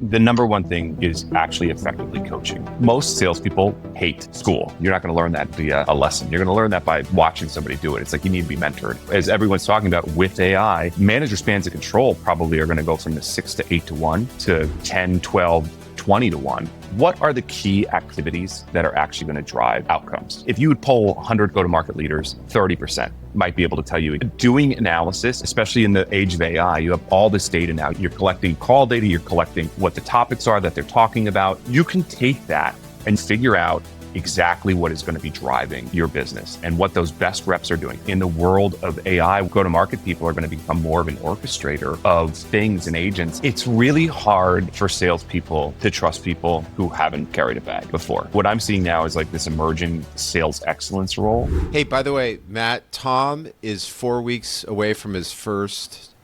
The number one thing is actually effectively coaching. Most salespeople hate school. You're not going to learn that via a lesson. You're going to learn that by watching somebody do it. It's like you need to be mentored. As everyone's talking about with AI, manager spans of control probably are going to go from the 6 to 8 to 1 to 10, 12, 20 to 1. What are the key activities that are actually going to drive outcomes? If you would poll 100 go-to-market leaders, 30% might be able to tell you. Doing analysis, especially in the age of AI, you have all this data now. You're collecting call data, you're collecting what the topics are that they're talking about. You can take that and figure out exactly what is going to be driving your business and what those best reps are doing. In the world of AI, go-to-market people are going to become more of an orchestrator of things and agents. It's really hard for salespeople to trust people who haven't carried a bag before. What I'm seeing now is like this emerging sales excellence role. Hey, by the way, Matt, Tom is 4 weeks away from his first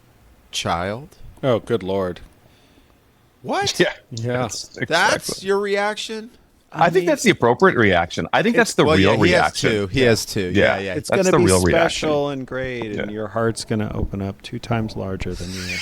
child. Oh, good Lord. What? Yeah. That's your reaction? I think that's the appropriate reaction. I think that's the real reaction. He has two. Yeah. It's going to be special and great, and your heart's going to open up 2 times larger than you.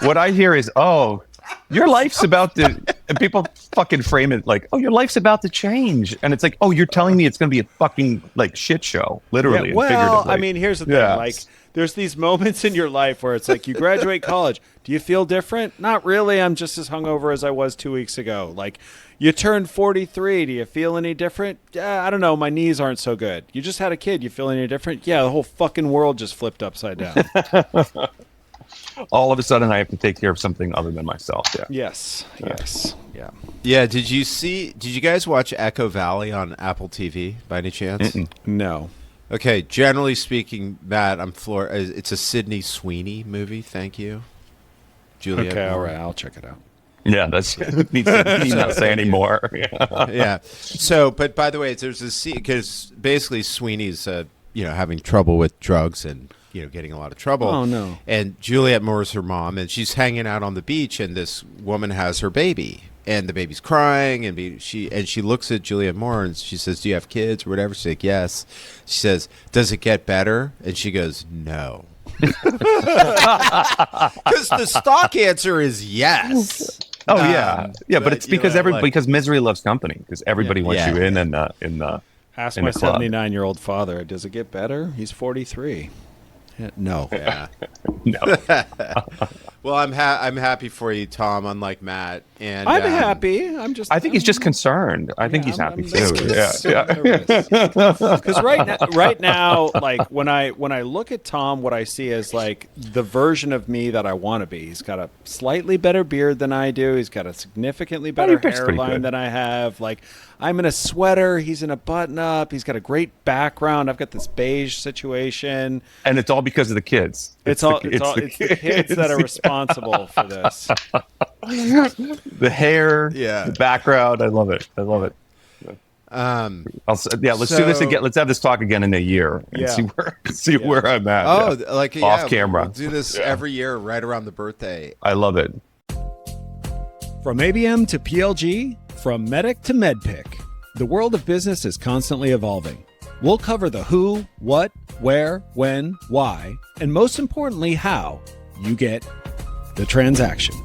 What I hear is, oh, your life's about to, and people fucking frame it like, oh, your life's about to change. And it's like, oh, you're telling me it's going to be a fucking like shit show, literally. Yeah, well, I mean, here's the thing. Like, there's these moments in your life where it's like you graduate college. Do you feel different? Not really. I'm just as hungover as I was 2 weeks ago. Like, you turned 43. Do you feel any different? I don't know. My knees aren't so good. You just had a kid. You feel any different? Yeah, the whole fucking world just flipped upside down. All of a sudden, I have to take care of something other than myself. Yeah. Yes. Yeah. Yeah. Did you guys watch Echo Valley on Apple TV by any chance? No. Okay. Generally speaking, Matt, it's a Sydney Sweeney movie. Thank you. Juliet. Okay. All right. I'll check it out. Yeah, that's need not say anymore. Yeah. So, but by the way, there's a scene because basically Sweeney's, having trouble with drugs and getting a lot of trouble. Oh no! And Juliette Moore's her mom, and she's hanging out on the beach, and this woman has her baby, and the baby's crying, and she looks at Juliette Moore and she says, "Do you have kids or whatever?" She's like, "Yes." She says, "Does it get better?" And she goes, "No." Because the stock answer is yes. Oh but it's because because misery loves company. Because everybody wants you in the Ask in my the club. 79-year-old father. Does it get better? He's 43. No. Yeah. No. Well, I'm happy for you, Tom. Unlike Matt, and I'm happy. I think he's just concerned. I think he's happy too. Because right now, like when I look at Tom, what I see is like the version of me that I want to be. He's got a slightly better beard than I do. He's got a significantly better hairline than I have. Like I'm in a sweater. He's in a button-up. He's got a great background. I've got this beige situation, and it's all because of the kids. It's the kids that are responsible for this. The hair, the background. I love it. Let's do this again. Let's have this talk again in a year and see where I'm at. Off camera. We'll do this every year right around the birthday. I love it. From ABM to PLG, from Medic to MedPick, the world of business is constantly evolving. We'll cover the who, what, where, when, why, and most importantly, how you get the transaction.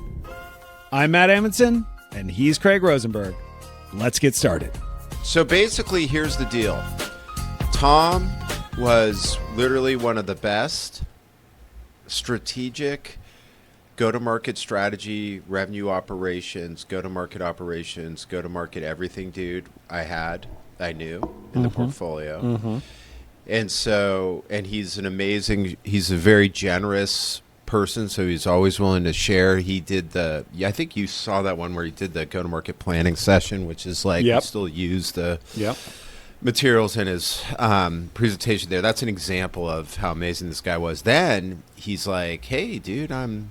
I'm Matt Amundson, and he's Craig Rosenberg. Let's get started. So basically, here's the deal. Tom was literally one of the best strategic go-to-market strategy, revenue operations, go-to-market everything, dude, I knew in the portfolio. Mm-hmm. And he's a very generous person, so he's always willing to share. He did I think you saw that one where he did the go-to-market planning session, which is like, you still use the materials in his presentation there. That's an example of how amazing this guy was. Then he's like, hey, dude, I'm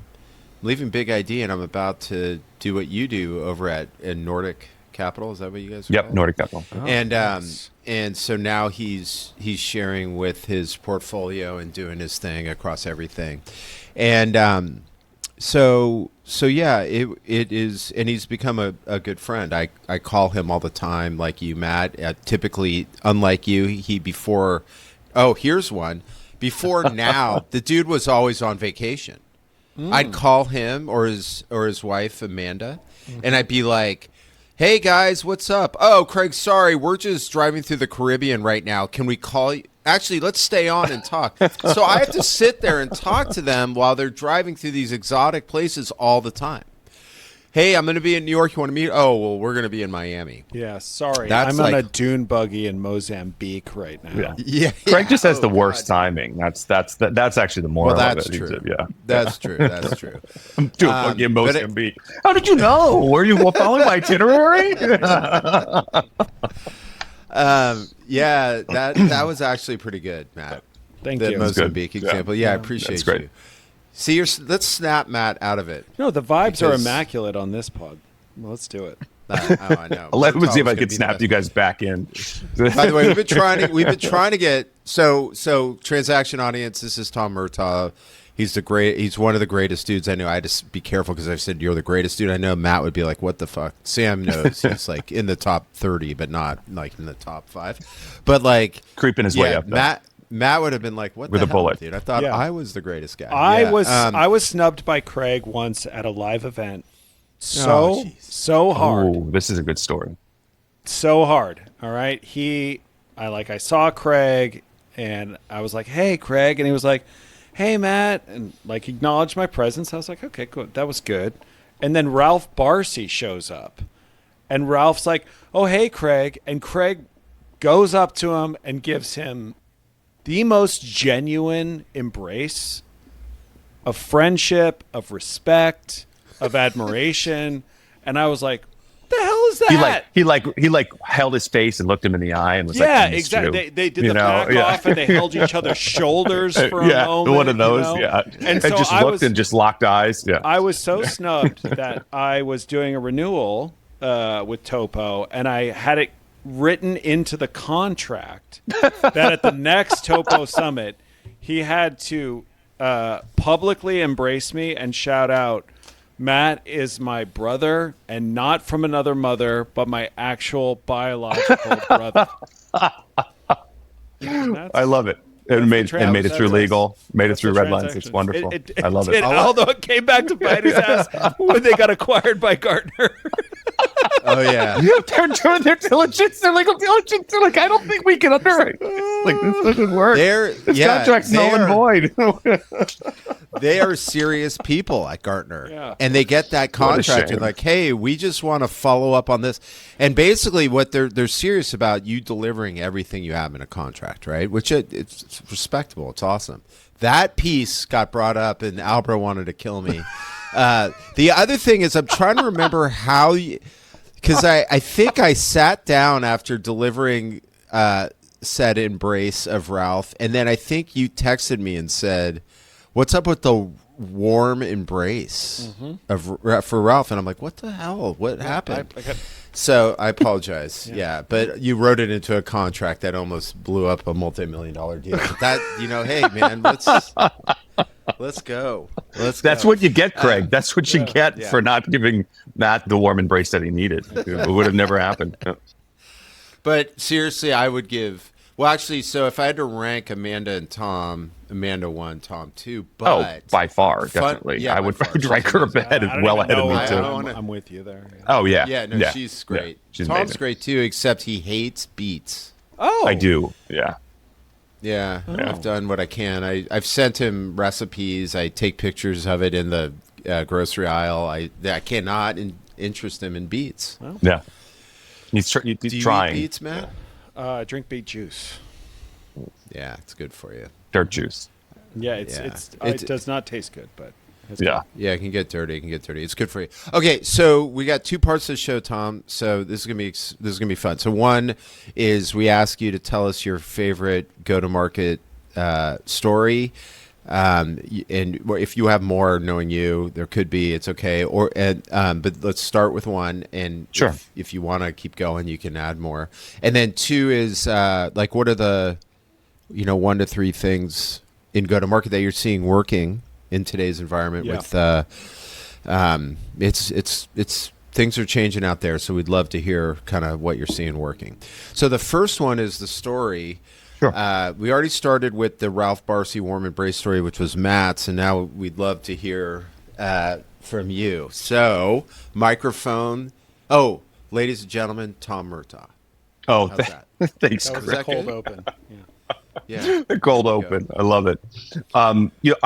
leaving Big ID and I'm about to do what you do over at Nordic Capital. Is that what you guys call it? Nordic Capital. Oh, and nice. And so now he's sharing with his portfolio and doing his thing across everything. And so yeah, it is, and he's become a good friend. I call him all the time, like you, Matt. Typically, unlike you, here's one. Before now, the dude was always on vacation. I'd call him or his wife Amanda, and I'd be like, "Hey guys, what's up? Oh, Craig, sorry, we're just driving through the Caribbean right now. Can we call you? Actually, let's stay on and talk." So I have to sit there and talk to them while they're driving through these exotic places all the time. Hey, I'm going to be in New York. You want to meet? Oh, well, we're going to be in Miami. Yeah, sorry. That's I'm on like- a dune buggy in Mozambique right now. Yeah, Craig just has the oh, worst God. timing. That's actually the moral Well, of that's it. true. Yeah. That's true. That's true. Dude, fucking but it- Mozambique. How did you know? Were you following my itinerary? Yeah, that was actually pretty good, Matt. Thank The you. Mozambique Good. example. Yeah, I appreciate That's great. you. See, let's snap Matt out of it. No, the vibes are Because- immaculate on this pod. Well, let's do it. I know. Let me see if I Tom's can gonna be snap the you guys back in. By the way, we've been trying to get so transaction audience. This is Tom Murtaugh. He's one of the greatest dudes I know. I had to be careful because I said you're the greatest dude I know. Matt would be like, "What the fuck?" Sam knows he's like in the top 30, but not like in the top 5. But like Creeping his way up. though. Matt would have been like, "What With the a hell, bullet. dude? I thought Yeah. I was the greatest guy." I Yeah, was snubbed by Craig once at a live event. Oh, jeez. So hard. Ooh, this is a good story. So hard. All right. I saw Craig and I was like, "Hey, Craig." And he was like, "Hey, Matt." And like acknowledged my presence. I was like, "Okay, good. That was good." And then Ralph Barcy shows up. And Ralph's like, "Oh, hey, Craig." And Craig goes up to him and gives him the most genuine embrace of friendship, of respect, of admiration. And I was like, "The hell is that?" He held his face and looked him in the eye and was Yeah, like, exactly. You. They did You the know, back yeah. off and they held each other's shoulders for a Yeah, moment. one of those. you know? Yeah, And so just I looked was, and just locked eyes. Yeah, I was so snubbed that I was doing a renewal with Topo, and I had it written into the contract that at the next Topo Summit, he had to publicly embrace me and shout out, "Matt is my brother, and not from another mother, but my actual biological brother." I love it. It made it through That's legal, made it through red lines. transaction. It's wonderful. It I love did, it. although it came back to bite his ass when they got acquired by Gartner. Oh yeah. They're doing their diligence. They're like, diligence. They're like, I don't think we can underwrite. Like, this doesn't work. This contract's null and void. They are serious people at Gartner. Yeah. And they get that contract shame. and like, "Hey, we just want to follow up on this." And basically what they're serious about, you delivering everything you have in a contract, right? Which it's respectable. It's awesome. That piece got brought up and Albro wanted to kill me. The other thing is I'm trying to remember how because I think I sat down after delivering said embrace of Ralph, and then I think you texted me and said, "What's up with the warm embrace for Ralph?" And I'm like, "What the hell? What happened?" So I apologize. Yeah, but you wrote it into a contract that almost blew up a multi-million-dollar deal. But that, hey, man, let's go. That's what you get, Craig. That's what you get for not giving Matt the warm embrace that he needed. It would have never happened. But seriously, I would give. Well, actually, so if I had to rank Amanda and Tom, Amanda 1, Tom 2. But by far, definitely. yeah, I by would far. rank her ahead, well ahead of me too. I'm with you there. Yeah. Oh yeah. Yeah, no, she's great. Yeah, she's Tom's amazing. great too, except he hates beets. Oh, I do. Yeah. Yeah, I've done what I can. I've sent him recipes. I take pictures of it in the grocery aisle. I cannot interest him in beets. Yeah. He's Do you trying. eat beets, Matt? Drink beet juice. Yeah, it's good for you. Dirt juice. Yeah, Yeah. it does not taste good, but it's Yeah. Yeah, it can get dirty. It's good for you. Okay, so we got 2 parts of the show, Tom. So this is gonna be fun. So one is we ask you to tell us your favorite go-to-market story, and if you have more, knowing you, there could be. It's okay. But let's start with one, and Sure. if you want to keep going, you can add more. And then 2 is like, what are the 1 to 3 things in go-to-market that you're seeing working in today's environment? Yeah. With it's things are changing out there, so we'd love to hear kind of what you're seeing working. So the first one is the story. Sure. We already started with the Ralph Barcy warm embrace story, which was Matt's, and now we'd love to hear from you. So, microphone. Oh, ladies and gentlemen, Tom Murtaugh. Oh, How's that? thanks. That was Was a that cold good? open. Yeah. Yeah. The cold open. I love it. I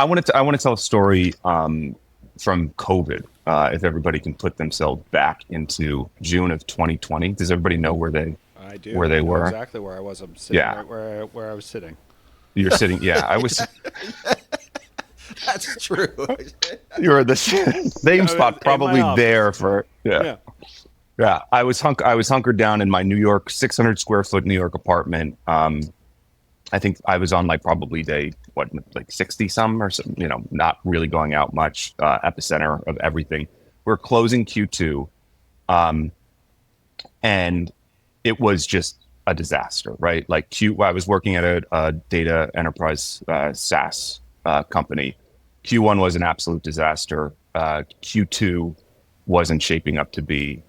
want to tell a story from COVID. If everybody can put themselves back into June of 2020, does everybody know where they I know were? exactly where I was. I'm sitting Yeah. right where I was sitting. You're sitting. Yeah, I was. That's true. You were the same spot, in probably my office. there for. Yeah. I was hunkered down in my New York 600 square foot New York apartment. I think I was on like probably day 60 some or something, not really going out much, epicenter of everything. We're closing Q2. And it was just a disaster, right? Like I was working at a data enterprise SaaS company. Q1 was an absolute disaster. Q2 wasn't shaping up to be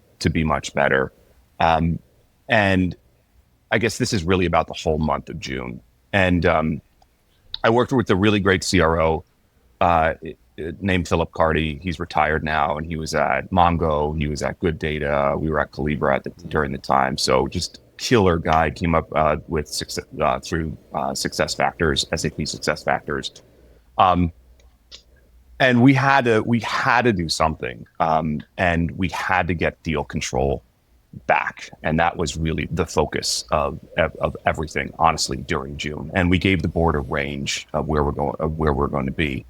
much better. And I guess this is really about the whole month of June. And I worked with a really great CRO named Philip Carty. He's retired now, and he was at Mongo. He was at Good Data. We were at Collibra during the time. So just killer guy. Came up with success, through Success Factors, SAP Success Factors. And we had to do something, and we had to get deal control back, and that was really the focus of everything, honestly, during June. And we gave the board a range of where we're going to be,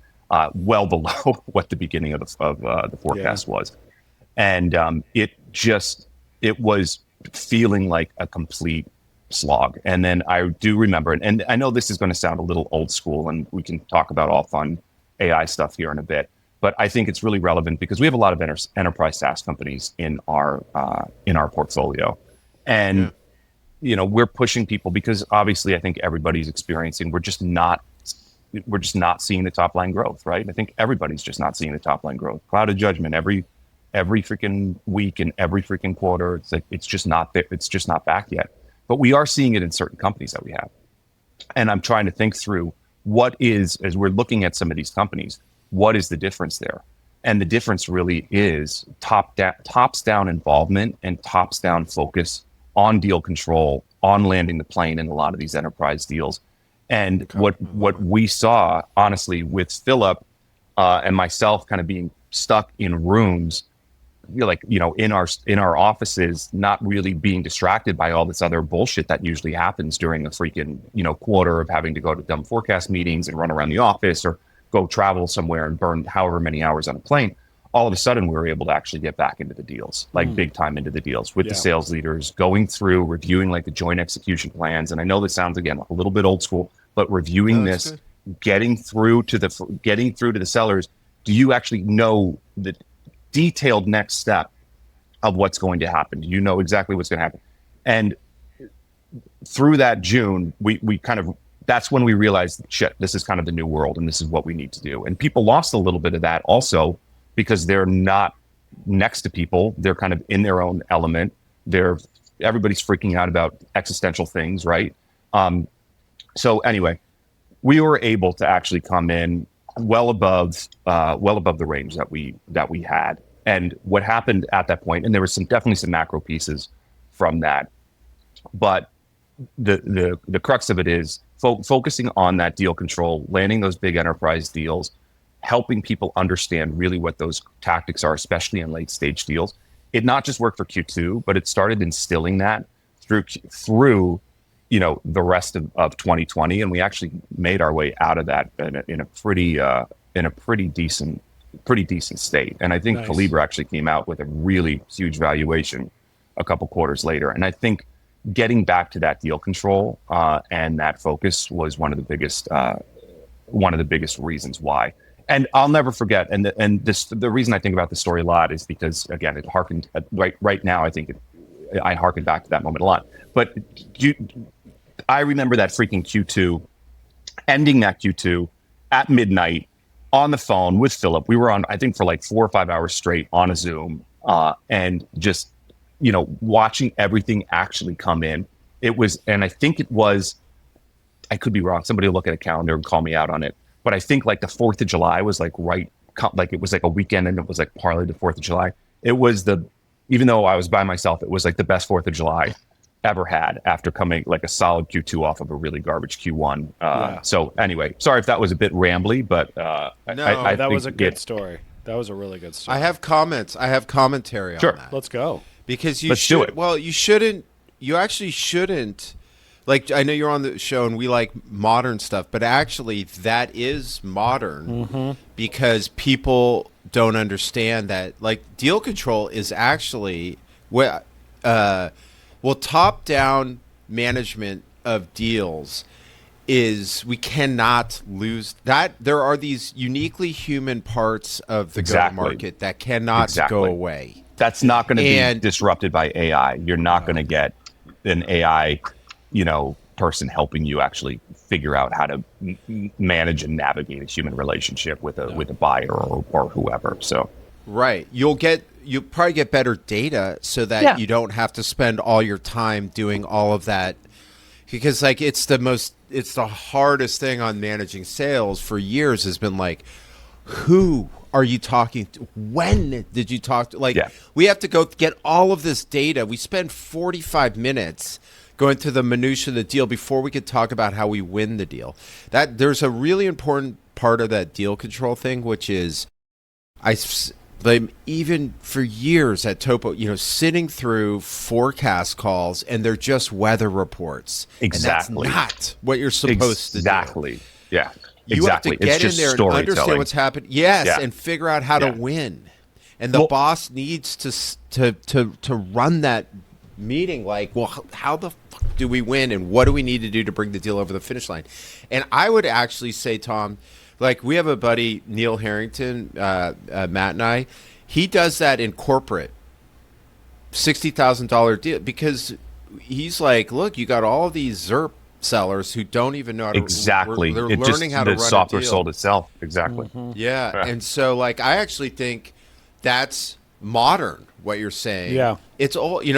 well below what the beginning of the forecast was, and it was feeling like a complete slog. And then I do remember, and I know this is going to sound a little old school, and we can talk about all fun AI stuff here in a bit, but I think it's really relevant because we have a lot of enterprise SaaS companies in our portfolio, and we're pushing people because obviously I think everybody's experiencing. We're just not seeing the top line growth, right? I think everybody's just not seeing the top line growth. Cloud of judgment every freaking week and every freaking quarter. It's like it's just not there. It's just not back yet. But we are seeing it in certain companies that we have, and I'm trying to think through what is, as we're looking at some of these companies, what is the difference there? And the difference really is tops down involvement and tops down focus on deal control, on landing the plane in a lot of these enterprise deals. And what we saw, honestly, with Philip and myself kind of being stuck in rooms, in our offices, not really being distracted by all this other bullshit that usually happens during a freaking, quarter of having to go to dumb forecast meetings and run around the office or go travel somewhere and burn however many hours on a plane. All of a sudden, we were able to actually get back into the deals, big time into the deals with the sales leaders, going through, reviewing like the joint execution plans. And I know this sounds, again, a little bit old school, but reviewing this, getting through to the sellers. Do you actually know the detailed next step of what's going to happen? Do you know exactly what's going to happen? And through that June, we kind of, that's when we realized, shit, this is kind of the new world and this is what we need to do. And people lost a little bit of that also because they're not next to people. They're kind of in their own element. Everybody's freaking out about existential things, right? So anyway, we were able to actually come in well above the range that we had. And what happened at that point, and there was definitely some macro pieces from that, but the crux of it is focusing on that deal control, landing those big enterprise deals, helping people understand really what those tactics are, especially in late stage deals. It not just worked for Q2, but it started instilling that through the rest of 2020, and we actually made our way out of that in a pretty decent state. And I think Nice. Collibra actually came out with a really huge valuation a couple quarters later. And I think getting back to that deal control and that focus was one of the biggest reasons why. And I'll never forget. And the reason I think about this story a lot is because, again, it harkened right now. I think I harken back to that moment a lot. But I remember that freaking Q2, ending that Q2 at midnight on the phone with Philip. We were on, I think, for like 4 or 5 hours straight on a Zoom, and just watching everything actually come in. It was, and I think it was I could be wrong. Somebody will look at a calendar and call me out on it. But I think like the 4th of July was like like it was like a weekend and it was like partly the 4th of July. It was even though I was by myself, it was like the best 4th of July ever had after coming like a solid Q2 off of a really garbage Q1. So anyway, sorry if that was a bit rambly, but I that was a good it, story. That was a really good story. I have comments. I have commentary on that. Let's go. Because Let's do it. Well, you actually shouldn't. Like, I know you're on the show and we like modern stuff, but actually that is modern because people don't understand that, like, deal control is actually top-down management of deals is we cannot lose that. There are these uniquely human parts of the go-to-market that cannot go away. That's not going to be disrupted by AI. You're not going to get an AI, person helping you actually figure out how to manage and navigate a human relationship with a buyer or whoever. So, right, you'll probably get better data so that you don't have to spend all your time doing all of that, because like it's the hardest thing on managing sales for years has been like, who are you talking to? When did you talk to? Like, we have to go get all of this data. We spend 45 minutes going through the minutia of the deal before we could talk about how we win the deal. That there's a really important part of that deal control thing, which is even for years at TOPO, sitting through forecast calls and they're just weather reports. Exactly. And that's not what you're supposed to do. Exactly. Yeah. You have to get in there and understand what's happening. Yes, and figure out how to win. And the boss needs to run that meeting like, well, how the fuck do we win and what do we need to do to bring the deal over the finish line? And I would actually say, Tom, like we have a buddy, Neil Harrington, Matt and I, he does that in corporate, $60,000 deal, because he's like, look, you got all these ZERP sellers who don't even know how to they're learning how to run the software a deal. Sold itself. Exactly. Yeah. And so like I actually think that's modern what you're saying. Yeah. It's old, it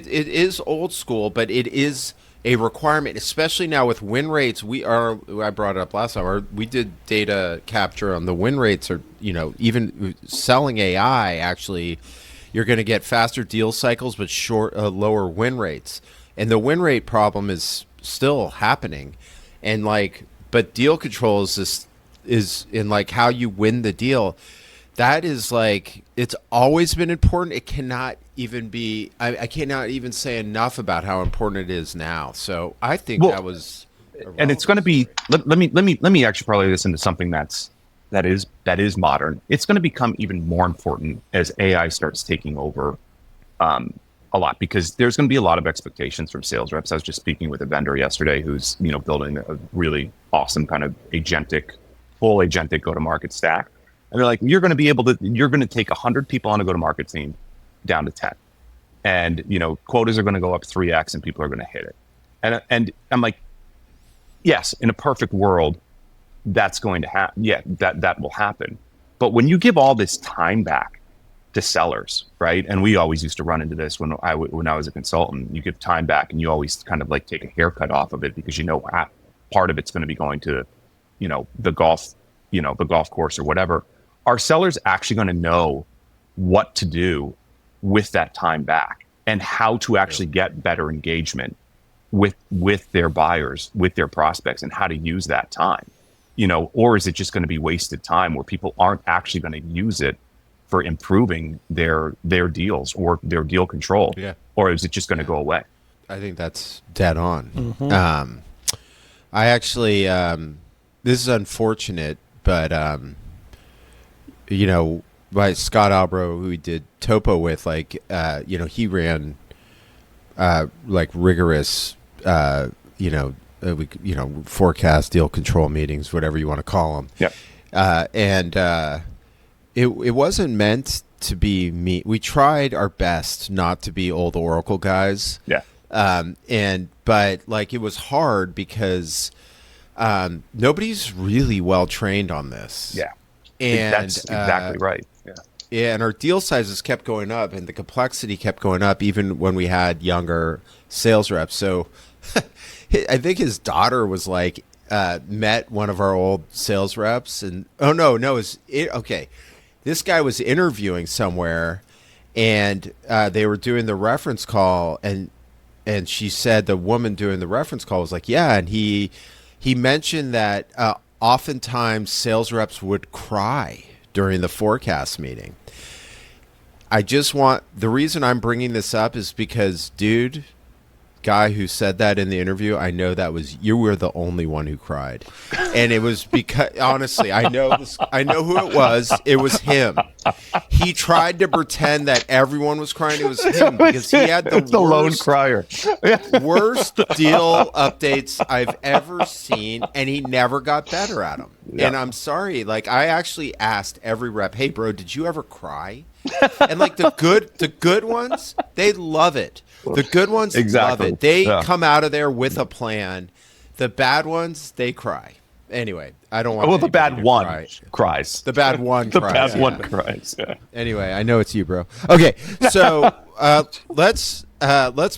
is old school, but it is a requirement, especially now with win rates. I brought it up last time, we did data capture on the win rates are, even selling AI, actually you're going to get faster deal cycles but lower win rates. And the win rate problem is still happening. And but deal control is in like how you win the deal. That is like, it's always been important. It cannot even be, I cannot even say enough about how important it is now. So I think that was, and it's going to be, let me actually parlay this into something that is modern. It's going to become even more important as AI starts taking over a lot, because there's going to be a lot of expectations from sales reps. I was just speaking with a vendor yesterday who's, building a really awesome kind of full agentic go-to-market stack. And they're like, you're going to take 100 people on a go-to-market team down to 10. And, quotas are going to go up 3x and people are going to hit it. And I'm like, yes, in a perfect world, that's going to happen. Yeah, that will happen. But when you give all this time back to sellers, right? And we always used to run into this when I was a consultant. You give time back and you always kind of like take a haircut off of it because part of it's going to be going to, the golf course or whatever. Are sellers actually going to know what to do with that time back and how to actually get better engagement with their buyers, with their prospects, and how to use that time? Or is it just going to be wasted time where people aren't actually going to use it for improving their deals or their deal control? Yeah. Or is it just going to go away? I think that's dead on. I actually, this is unfortunate, but by Scott Albro, who we did TOPO with, he ran rigorous, forecast, deal control meetings, whatever you want to call them. Yep. It wasn't meant to be me. We tried our best not to be old Oracle guys. Yeah. But it was hard because nobody's really well trained on this. Yeah. And that's exactly right. Yeah. Yeah, and our deal sizes kept going up, and the complexity kept going up, even when we had younger sales reps. So I think his daughter was like, met one of our old sales reps, and okay. This guy was interviewing somewhere, and they were doing the reference call, and she said the woman doing the reference call was like, yeah, and he mentioned that oftentimes sales reps would cry during the forecast meeting. The reason I'm bringing this up is because, dude, guy who said that in the interview, I know you were the only one who cried. And it was because, honestly, I know who it was. It was him. He tried to pretend that everyone was crying. It was him because he had the lone crier. Worst deal updates I've ever seen, and he never got better at them. Yeah. And I'm sorry, like, I actually asked every rep, hey, bro, did you ever cry? And like the good ones, they love it. The good ones love it. They come out of there with a plan. The bad ones, they cry. Anyway, I don't want. Well, the bad one cries. The bad one cries. The bad one cries. Yeah. Anyway, I know it's you, bro. Okay, so let's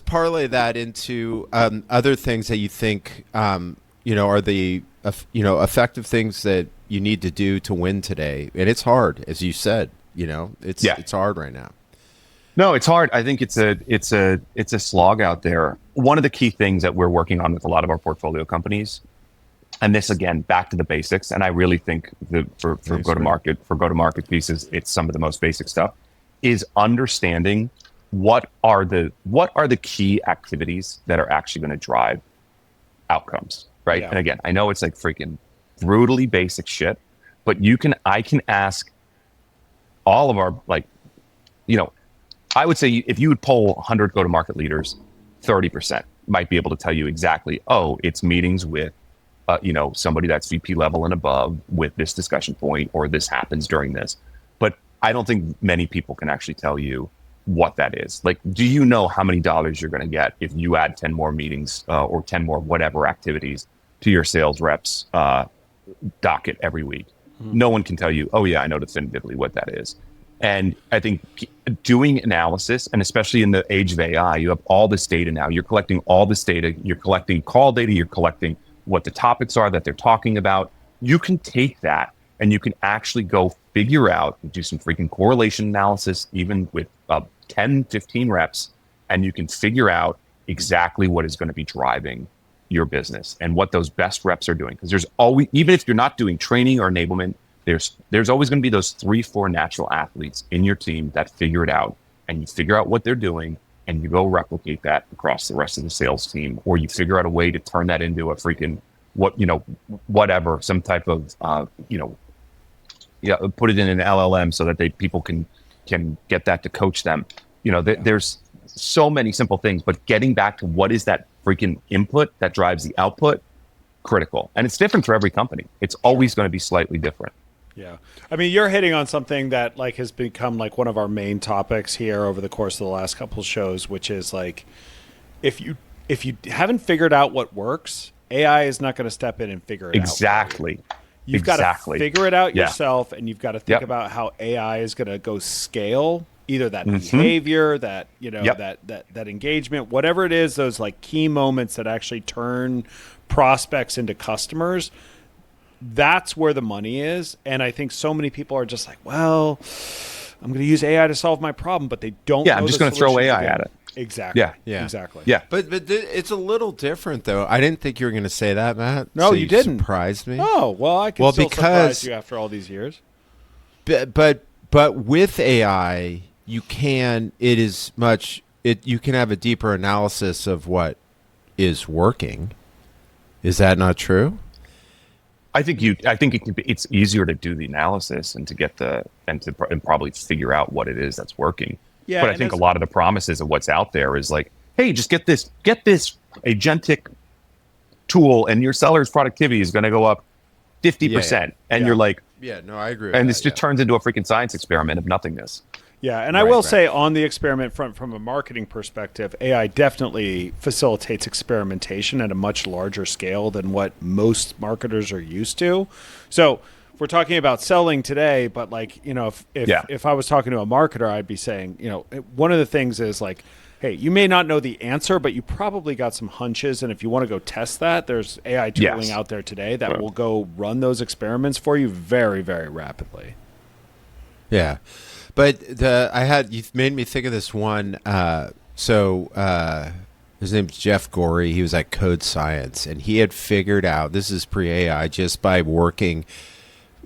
parlay that into other things that you think are the effective things that you need to do to win today. And it's hard, as you said. It's hard right now. No, it's hard. I think it's a slog out there. One of the key things that we're working on with a lot of our portfolio companies, and this again back to the basics, and I really think for go-to-market pieces, it's some of the most basic stuff, is understanding what are the key activities that are actually going to drive outcomes, right? Yeah. And again, I know it's like freaking brutally basic shit, but I can ask all of our, I would say if you would poll 100 go-to-market leaders, 30% might be able to tell you exactly, it's meetings with, somebody that's VP level and above with this discussion point, or this happens during this. But I don't think many people can actually tell you what that is. Like, do you know how many dollars you're going to get if you add 10 more meetings or 10 more whatever activities to your sales reps docket every week? No one can tell you, I know definitively what that is. And I think doing analysis, and especially in the age of AI, you have all this data now. You're collecting all this data. You're collecting call data. You're collecting what the topics are that they're talking about. You can take that and you can actually go figure out, do some freaking correlation analysis, even with 10, 15 reps, and you can figure out exactly what is going to be driving your business and what those best reps are doing. Because there's always, even if you're not doing training or enablement, there's always going to be those 3-4 natural athletes in your team that figure it out, and you figure out what they're doing and you go replicate that across the rest of the sales team, or you figure out a way to turn that into a freaking whatever, some type of put it in an LLM so that people can get that to coach them. There's so many simple things, but getting back to what is that freaking input that drives the output, critical. And it's different for every company. It's always going to be slightly different. Yeah. I mean, you're hitting on something that has become one of our main topics here over the course of the last couple of shows, which is if you haven't figured out what works, AI is not going to step in and figure it out. Exactly. You've got to figure it out yourself, and you've got to think about how AI is going to go scale either that behavior, that that engagement, whatever it is, those key moments that actually turn prospects into customers. That's where the money is. And I think so many people are just well, I'm going to use AI to solve my problem, but they don't know I'm just going to throw AI at it. Exactly. Yeah. Exactly. Yeah. But it's a little different, though. I didn't think you were going to say that, Matt. No, so you didn't. Surprised me. Oh, well, I can still surprise you after all these years. But with AI, you can have a deeper analysis of what is working. Is that not true? I think it's easier to do the analysis and to get and probably figure out what it is that's working. Yeah, but I think a lot of the promises of what's out there is hey, just get this agentic tool and your seller's productivity is going to go up 50%. And you're I agree. And this just turns into a freaking science experiment of nothingness. Yeah, and I will say on the experiment front, from a marketing perspective, AI definitely facilitates experimentation at a much larger scale than what most marketers are used to. So we're talking about selling today, but like, you know, if I was talking to a marketer, I'd be saying, you know, one of the things is like, hey, you may not know the answer, but you probably got some hunches. And if you want to go test that, there's AI tooling out there today that will go run those experiments for you very, very rapidly. Yeah. But you've made me think of this one. His name's Jeff Gorey. He was at Code Science, and he had figured out, this is pre-AI, just by working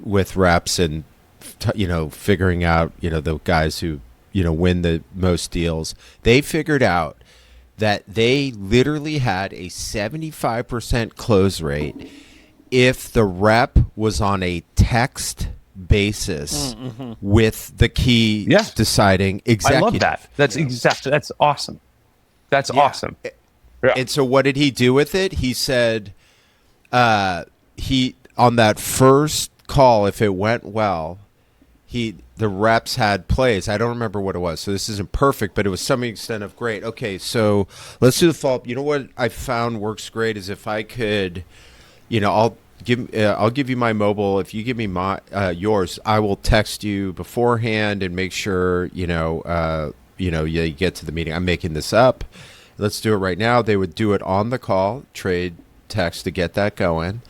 with reps and, figuring out, the guys who, win the most deals. They figured out that they literally had a 75% close rate if the rep was on a text basis with the key deciding executive. I love that. That's awesome. That's awesome. Yeah. And so what did he do with it? He said he on that first call, if it went well, the reps had plays. I don't remember what it was. So this isn't perfect, but it was some extent of great. Okay, so let's do the follow-up. You know what I found works great is if I could, I'll give you my mobile. If you give me yours, I will text you beforehand and make sure you get to the meeting. I'm making this up. Let's do it right now. They would do it on the call, trade text to get that going.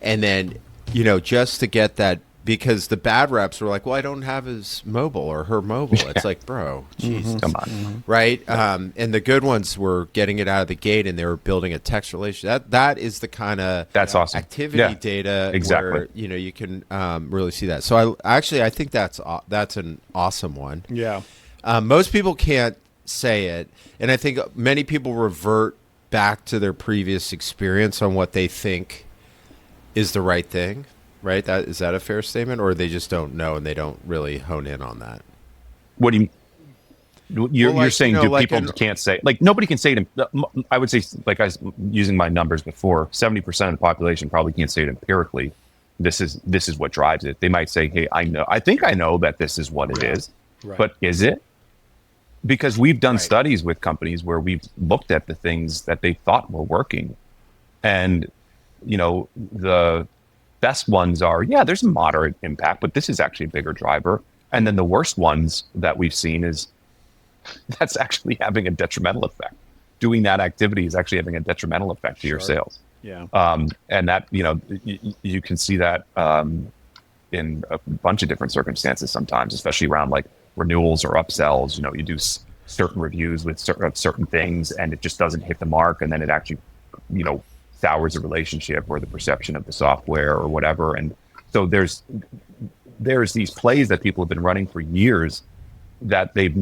And then, just to get that, because the bad reps were like, well, I don't have his mobile or her mobile. It's like, bro, Jesus. Come on. Right? And the good ones were getting it out of the gate and they were building a text relationship. That is the kind of awesome. activity data where, you can really see that. So I think that's an awesome one. Yeah. Most people can't say it, and I think many people revert back to their previous experience on what they think is the right thing, right? Is that a fair statement, or they just don't know and they don't really hone in on that? What do you mean? You're saying people can't say, like, nobody can say it. I would say, like I was using my numbers before, 70% of the population probably can't say it empirically. This is what drives it. They might say, hey, I think I know that this is what it is, but is it? Because we've done studies with companies where we've looked at the things that they thought were working. And, the best ones are, there's a moderate impact, but this is actually a bigger driver. And then the worst ones that we've seen is that's actually having a detrimental effect. Doing that activity is actually having a detrimental effect to your sales. Yeah. And that, you can see that in a bunch of different circumstances sometimes, especially around like renewals or upsells. You do certain reviews with certain things and it just doesn't hit the mark, and then it actually sours the relationship or the perception of the software or whatever. And so there's these plays that people have been running for years that they've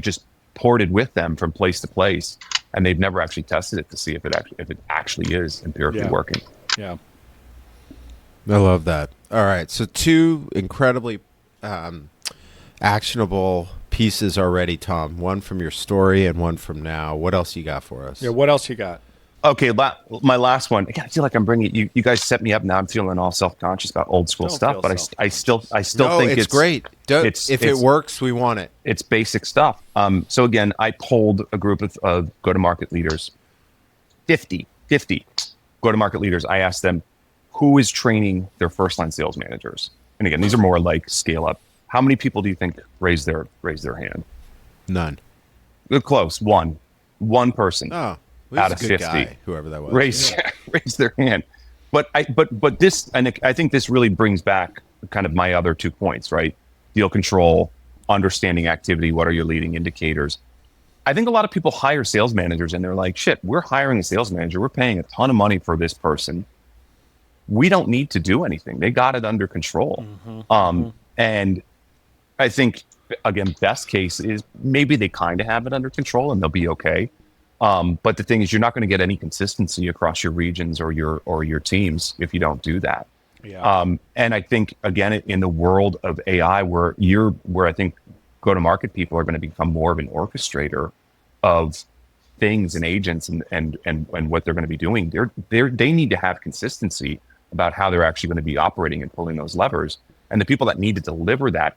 just ported with them from place to place, and they've never actually tested it to see if it actually is empirically working. Yeah. I love that. All right, so two incredibly actionable pieces already, Tom. One from your story and one from now. What else you got for us? Yeah, what else you got? Okay, my last one. I feel like I'm bringing you. You guys set me up. Now I'm feeling all self-conscious about old school stuff, but I still think it's great. If it works, we want it. It's basic stuff. So again, I polled a group of go-to-market leaders, 50 go-to-market leaders. I asked them, who is training their first-line sales managers? And again, these are more like scale-up. How many people do you think raise their hand? None. Close. One person. Oh. Out of 50, guy, whoever that was, raise their hand. But this, and I think this really brings back kind of my other 2 points, right? Deal control, understanding activity. What are your leading indicators? I think a lot of people hire sales managers and they're like, shit, we're hiring a sales manager. We're paying a ton of money for this person. We don't need to do anything. They got it under control. And I think, again, best case is maybe they kind of have it under control and they'll be okay. But the thing is, you're not going to get any consistency across your regions or your teams if you don't do that. Yeah. And I think, again, in the world of AI, where I think go-to-market people are going to become more of an orchestrator of things and agents and what they're going to be doing. They need to have consistency about how they're actually going to be operating and pulling those levers. And the people that need to deliver that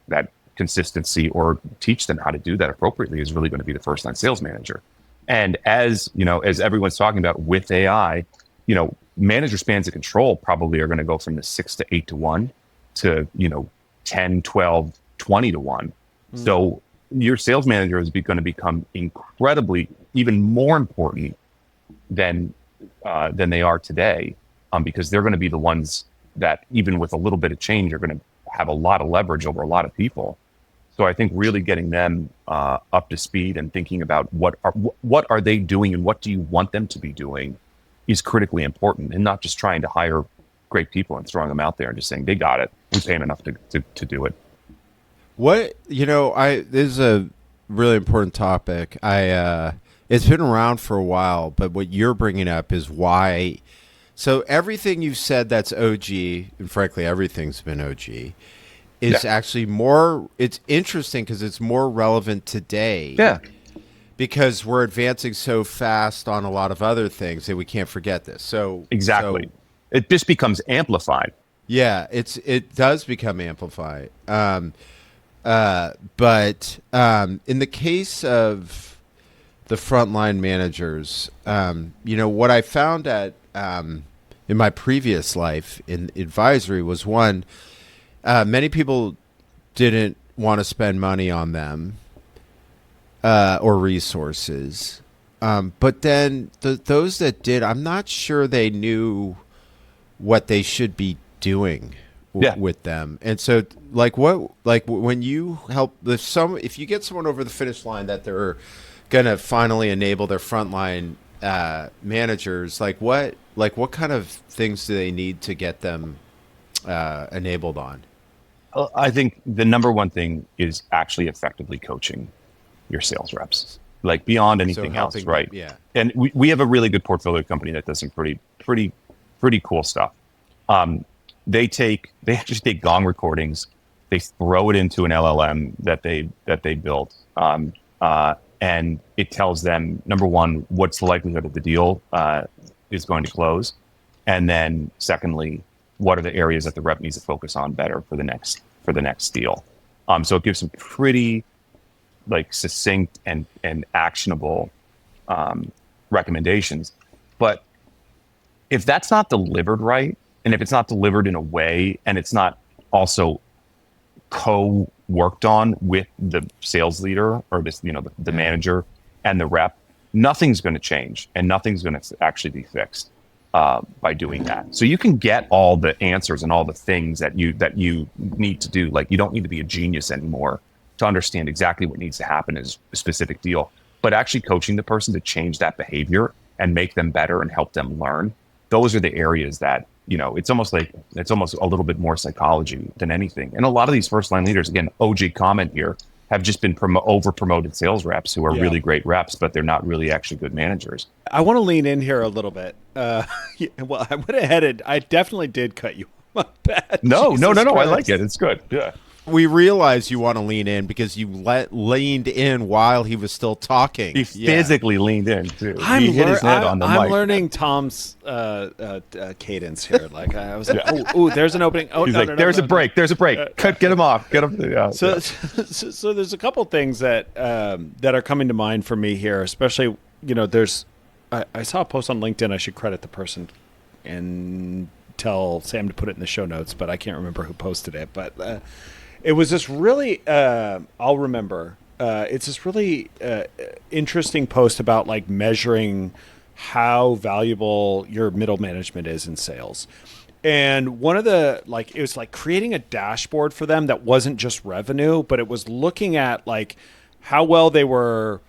consistency or teach them how to do that appropriately is really going to be the first-line sales manager. And as everyone's talking about with AI, manager spans of control probably are going to go from the 6 to 8 to 1 to, 10, 12, 20 to 1. So your sales manager is going to become incredibly, even more important than they are today, because they're going to be the ones that, even with a little bit of change, are going to have a lot of leverage over a lot of people. So I think really getting them up to speed and thinking about what are they doing and what do you want them to be doing is critically important, and not just trying to hire great people and throwing them out there and just saying they got it. We pay them enough to do it. What, this is a really important topic. It's been around for a while, but what you're bringing up is why. So everything you've said that's OG, and frankly, everything's been OG, is actually more, it's interesting because it's more relevant today. Yeah. Because we're advancing so fast on a lot of other things that we can't forget this. So exactly. It just becomes amplified. Yeah, it does become amplified. But in the case of the frontline managers, what I found in my previous life in advisory was, one, many people didn't want to spend money on them or resources. But then those that did, I'm not sure they knew what they should be doing with them. And so when you help, if you get someone over the finish line that they're going to finally enable their frontline managers, what kind of things do they need to get them enabled on? I think the number one thing is actually effectively coaching your sales reps, like beyond anything else, right? Yeah. And we have a really good portfolio company that does some pretty cool stuff. They actually take gong recordings, they throw it into an LLM that they built, and it tells them, number one, what's the likelihood of the deal is going to close, and then secondly, what are the areas that the rep needs to focus on better for the next deal. So it gives some pretty succinct and actionable recommendations. But if that's not delivered right, and if it's not delivered in a way, and it's not also co-worked on with the sales leader or the manager and the rep, nothing's going to change, and nothing's going to actually be fixed by doing that. So you can get all the answers and all the things that you need to do. Like, you don't need to be a genius anymore to understand exactly what needs to happen in a specific deal, but actually coaching the person to change that behavior and make them better and help them learn. Those are the areas that, it's almost a little bit more psychology than anything. And a lot of these first line leaders, again, OG comment here, have just been over promoted sales reps who are really great reps, but they're not really actually good managers. I want to lean in here a little bit. Well, I went ahead. I definitely did cut you. My bad. No. Christ. I like it. It's good. Yeah. We realize you want to lean in because you leaned in while he was still talking. He physically leaned in too. He hit his head on the mic. I'm learning Tom's cadence here. Like, I was like, oh, there's an opening. Oh, he's there's a break. There's a break. Get him off. Get him. Yeah. So there's a couple things that are coming to mind for me here, especially there's. I saw a post on LinkedIn. I should credit the person and tell Sam to put it in the show notes, but I can't remember who posted it. But it was this really, I'll remember, it's this really interesting post about measuring how valuable your middle management is in sales. And one of the, it was creating a dashboard for them that wasn't just revenue, but it was looking at how well they were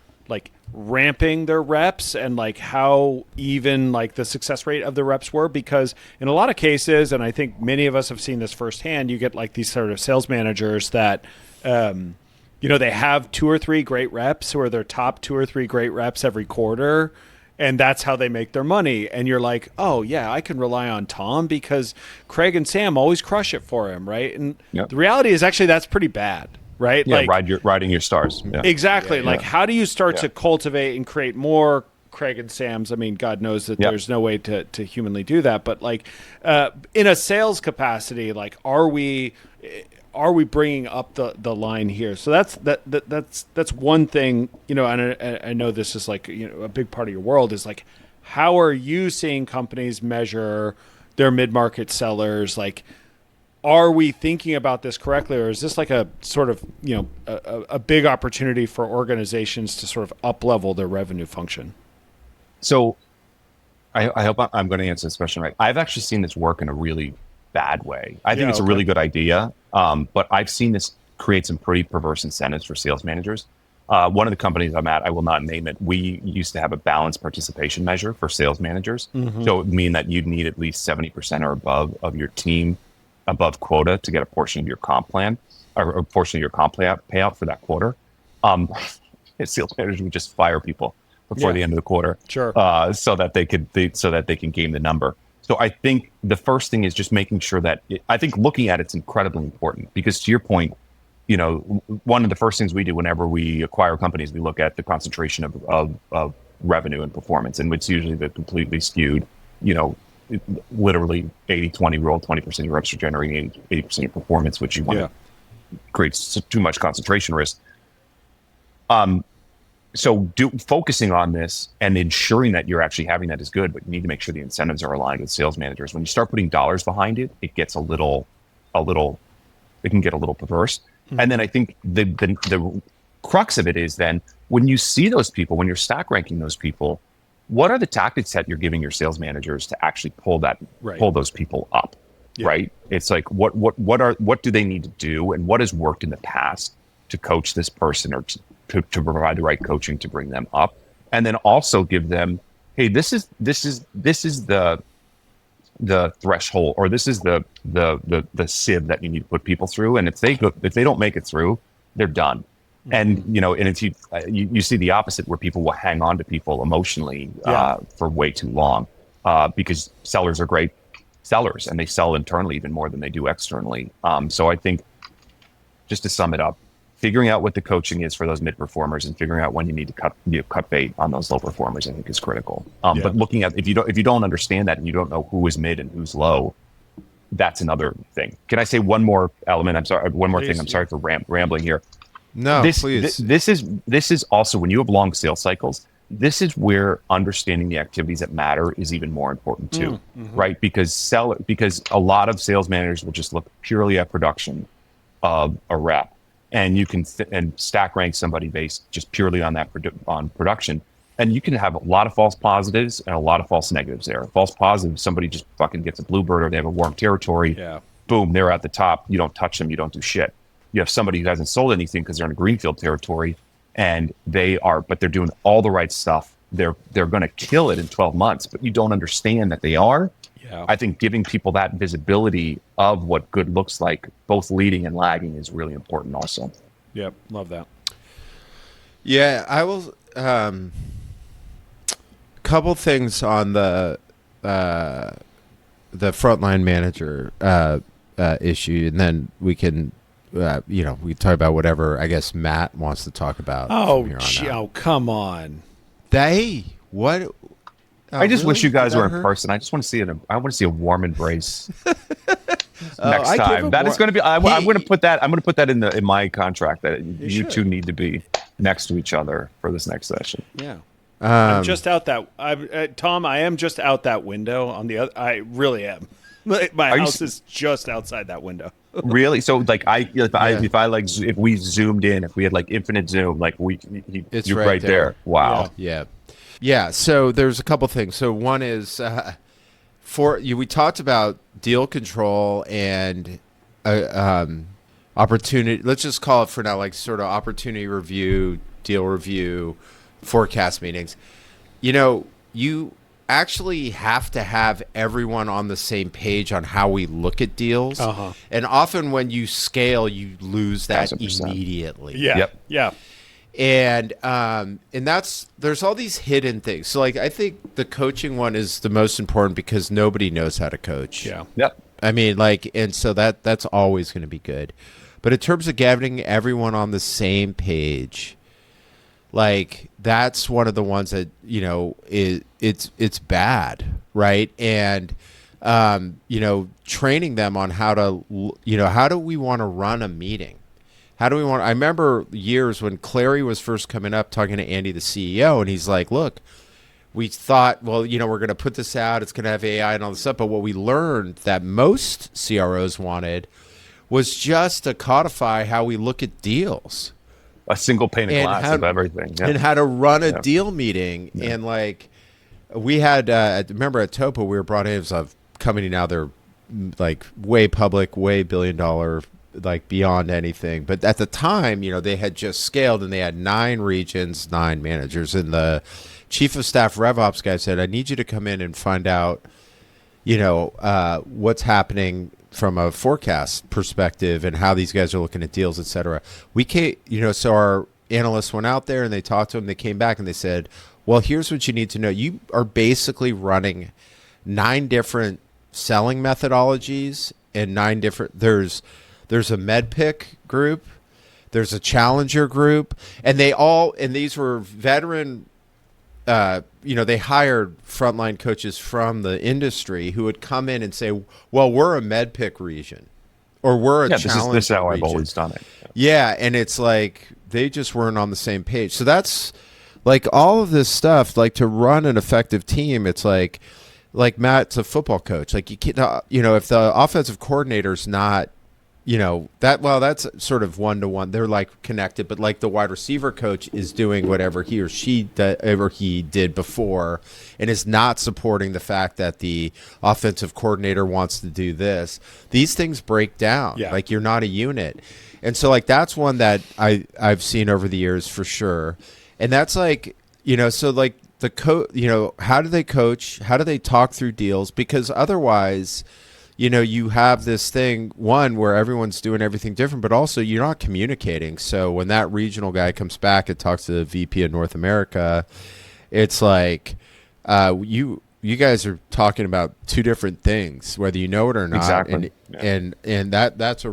ramping their reps and how even the success rate of the reps were, because in a lot of cases, and I think many of us have seen this firsthand, you get these sort of sales managers that they have 2 or 3 great reps who are their top 2 or 3 great reps every quarter, and that's how they make their money. And you're like, oh yeah, I can rely on Tom because Craig and Sam always crush it for him, right? And the reality is actually that's pretty bad. Right? Yeah, riding your stars. Yeah. Exactly. How do you start to cultivate and create more Craig and Sam's? I mean, God knows that there's no way to humanly do that. But in a sales capacity, are we bringing up the line here? So that's one thing. And I know this is a big part of your world is how are you seeing companies measure their mid-market sellers? Like, are we thinking about this correctly, or is this like a sort of, a big opportunity for organizations to sort of up-level their revenue function? So I hope I'm going to answer this question right. I've actually seen this work in a really bad way. I think it's a really good idea, but I've seen this create some pretty perverse incentives for sales managers. One of the companies I'm at, I will not name it, we used to have a balanced participation measure for sales managers. Mm-hmm. So it would mean that you'd need at least 70% or above of your team above quota to get a portion of your comp plan, or a portion of your comp payout for that quarter. Sales managers would just fire people before the end of the quarter, sure, so that they can game the number. So I think the first thing is just making sure that I think looking at it's incredibly important, because to your point, one of the first things we do whenever we acquire companies, we look at the concentration of revenue and performance, and it's usually the completely skewed, literally 80-20 rule, 20% of your reps are generating 80% of performance, which you want to create too much concentration risk. So focusing on this and ensuring that you're actually having that is good, but you need to make sure the incentives are aligned with sales managers. When you start putting dollars behind it, it gets it can get a little perverse. Mm-hmm. And then I think the crux of it is then when you see those people, when you're stack ranking those people, what are the tactics that you're giving your sales managers to actually pull those people up, right? It's like, what do they need to do, and what has worked in the past to coach this person, or to provide the right coaching to bring them up, and then also give them, hey, this is the threshold, or this is the sieve that you need to put people through, and if they don't make it through, they're done. Mm-hmm. And and if you see the opposite, where people will hang on to people emotionally for way too long, because sellers are great sellers and they sell internally even more than they do externally. So I think, just to sum it up, figuring out what the coaching is for those mid performers and figuring out when you need to cut bait on those low performers, I think is critical. But looking at, if you don't understand that and you don't know who is mid and who's low, that's another thing. Can I say one more element? I'm sorry, one more thing. I'm sorry for rambling here. No, please. This is also, when you have long sales cycles, this is where understanding the activities that matter is even more important too, right? Because a lot of sales managers will just look purely at production of a rep, and you can and stack rank somebody based just purely on that on production, and you can have a lot of false positives and a lot of false negatives there. False positives, somebody just fucking gets a bluebird, or they have a warm territory. Yeah. Boom, they're at the top. You don't touch them. You don't do shit. You have somebody who hasn't sold anything because they're in a greenfield territory, and but they're doing all the right stuff. They're going to kill it in 12 months, but you don't understand that they are. Yeah. I think giving people that visibility of what good looks like, both leading and lagging, is really important also. Yep, love that. Yeah, I will. Couple things on the frontline manager issue, and then we can. We talk about whatever I guess Matt wants to talk about. Oh, come on! What? I just wish you guys were in person. I just want to see a warm embrace next time. That is going to be. I'm going to put that. I'm going to put that in my contract that you two need to be next to each other for this next session. Yeah. I'm just out that. Tom, I am just out that window on the other. I really am. My house is just outside that window. Really? So like if we zoomed in, if we had like infinite zoom, like you're right there. Wow. Yeah. So there's a couple things. So one is we talked about deal control and opportunity. Let's just call it for now, like sort of opportunity review, deal review, forecast meetings. You actually have to have everyone on the same page on how we look at deals. Uh-huh. And often when you scale, you lose that 100%. Immediately. Yeah. Yep. Yeah. And there's all these hidden things. So like, I think the coaching one is the most important because nobody knows how to coach. Yeah. Yep. I mean, and so that's always going to be good. But in terms of getting everyone on the same page, like that's one of the ones that it's bad, right? And training them on how do we want to run a meeting? I remember years when Clary was first coming up talking to Andy, the CEO, and he's like, look, we thought, well, we're going to put this out. It's going to have AI and all this stuff. But what we learned that most CROs wanted was just to codify how we look at deals. A single pane of glass of everything. Yeah. And how to run a deal meeting. Yeah. And like we had, remember at TOPO, we were brought in as a company now they're like way public, way $1 billion, like beyond anything. But at the time, they had just scaled and they had 9 regions, 9 managers. And the chief of staff RevOps guy said, I need you to come in and find out, what's happening from a forecast perspective and how these guys are looking at deals, et cetera. We can't, so our analysts went out there and they talked to them. They came back and they said, well, here's what you need to know. You are basically running 9 different selling methodologies and 9 different, there's a med pick group, there's a challenger group, and these were veteran, they hired frontline coaches from the industry who would come in and say, well, we're a med pick region or we're a challenger this is how region. I've always done it. Yeah. And it's like, they just weren't on the same page. So that's like all of this stuff, like to run an effective team. It's like Matt's a football coach. Like you can't, if the offensive coordinator's not, that's sort of one-to-one. They're like connected, but like the wide receiver coach is doing whatever he or she did before and is not supporting the fact that the offensive coordinator wants to do this. These things break down. Yeah. Like you're not a unit. And so like that's one that I've seen over the years for sure. And that's like, so like the how do they coach? How do they talk through deals? Because otherwise, you have this thing, one, where everyone's doing everything different, but also you're not communicating. So when that regional guy comes back and talks to the VP of North America, it's like you guys are talking about 2 different things, whether you know it or not. Exactly. And that's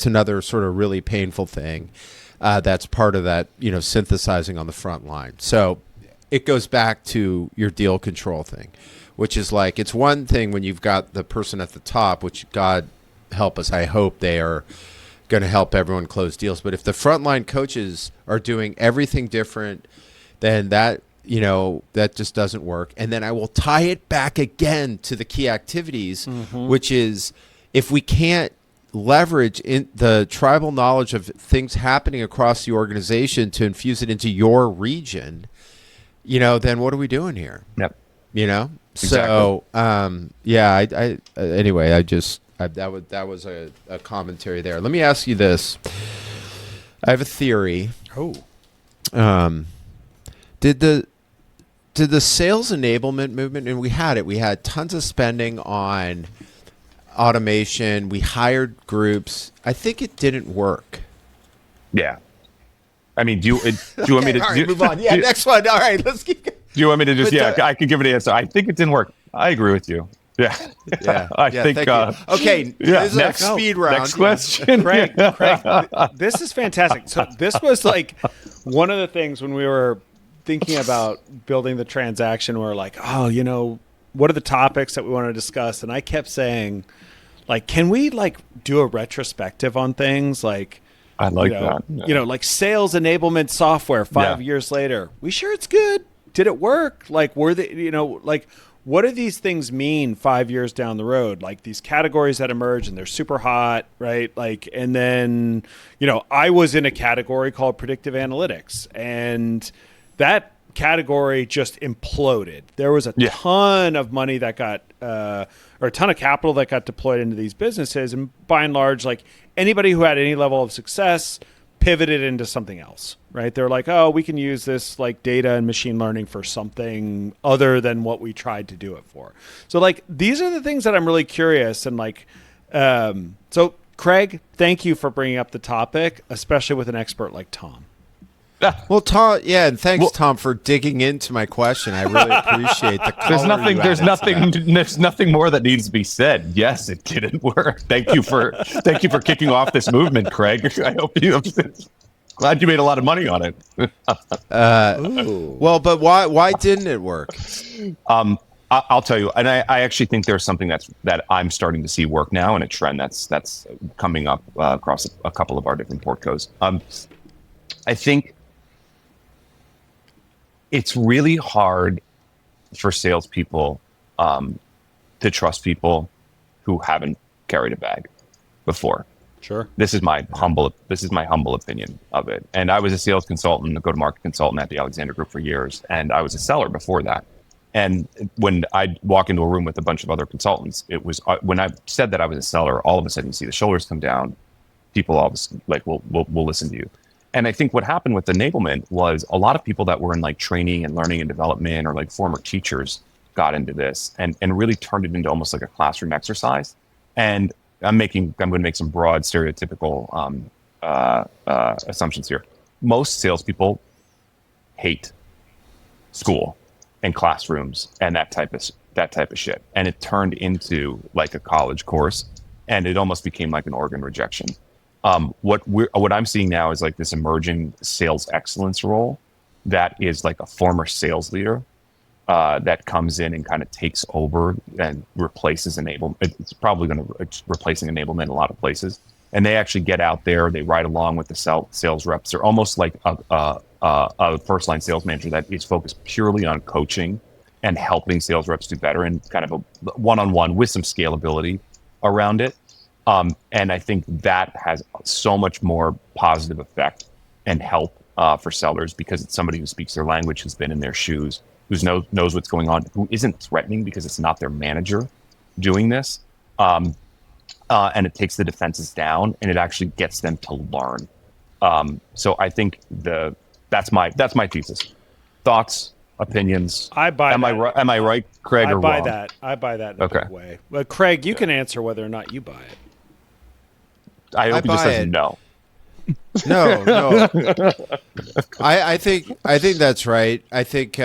another sort of really painful thing. That's part of that, synthesizing on the front line. So it goes back to your deal control thing, which is like, it's one thing when you've got the person at the top, which God help us, I hope they are going to help everyone close deals. But if the frontline coaches are doing everything different, then that just doesn't work. And then I will tie it back again to the key activities, which is if we can't leverage in the tribal knowledge of things happening across the organization to infuse it into your region, then what are we doing here? Yep. Exactly. So, that was a commentary there. Let me ask you this. I have a theory. Oh. Did the sales enablement movement, and we had tons of spending on automation. We hired groups. I think it didn't work. Yeah. I mean, do you want me to all right, move on? Yeah, next one. All right, let's keep going. Do you want me to just, I could give it an answer. I think it didn't work. I agree with you. Yeah. I think, okay. This is a speed round. Next question. Craig, this is fantastic. So this was like one of the things when we were thinking about building the transaction, we're like, what are the topics that we want to discuss? And I kept saying, like, can we like do a retrospective on things? Like, I like that. Yeah. Like sales enablement software 5 years later. We sure it's good? Did it work? Like, were they, like, what do these things mean 5 years down the road? Like these categories that emerge and they're super hot, right? Like, and then, I was in a category called predictive analytics, and that category just imploded. There was a ton of money that got, or a ton of capital that got deployed into these businesses. And by and large, like anybody who had any level of success pivoted into something else, right? They're like, oh, we can use this like data and machine learning for something other than what we tried to do it for. So like, these are the things that I'm really curious. And like, so Craig, thank you for bringing up the topic, especially with an expert like Tom. Well, Tom, and thanks, Tom, for digging into my question. I really appreciate the color. There's nothing more that needs to be said. Yes, it didn't work. Thank you for kicking off this movement, Craig. I hope glad you made a lot of money on it. Well, but why didn't it work? I'll tell you, and I actually think there's something that I'm starting to see work now, and a trend that's coming up across a couple of our different portcos. I think it's really hard for salespeople to trust people who haven't carried a bag before. Sure. This is my humble opinion of it. And I was a sales consultant, a go-to-market consultant at the Alexander Group for years, and I was a seller before that. And when I walk into a room with a bunch of other consultants, it was when I said that I was a seller, all of a sudden you see the shoulders come down. People always like, we'll listen to you. And I think what happened with enablement was a lot of people that were in like training and learning and development or like former teachers got into this and really turned it into almost like a classroom exercise. And I'm going to make some broad stereotypical assumptions here. Most salespeople hate school and classrooms and that type of shit. And it turned into like a college course, and it almost became like an organ rejection. What I'm seeing now is like this emerging sales excellence role that is like a former sales leader that comes in and kind of takes over and replaces enablement. It's probably going to replacing enablement in a lot of places. And they actually get out there, they ride along with the sales reps. They're almost like a first line sales manager that is focused purely on coaching and helping sales reps do better and kind of a one-on-one with some scalability around it. And I think that has so much more positive effect and help for sellers because it's somebody who speaks their language, who's been in their shoes, who knows what's going on, who isn't threatening because it's not their manager doing this. And it takes the defenses down and it actually gets them to learn. So I think that's my thesis. Thoughts, opinions. I buy am that. Am I right, Craig, or wrong? I buy that in a big way. But Craig, you can answer whether or not you buy it. I hope he just says no. No. I think that's right. I think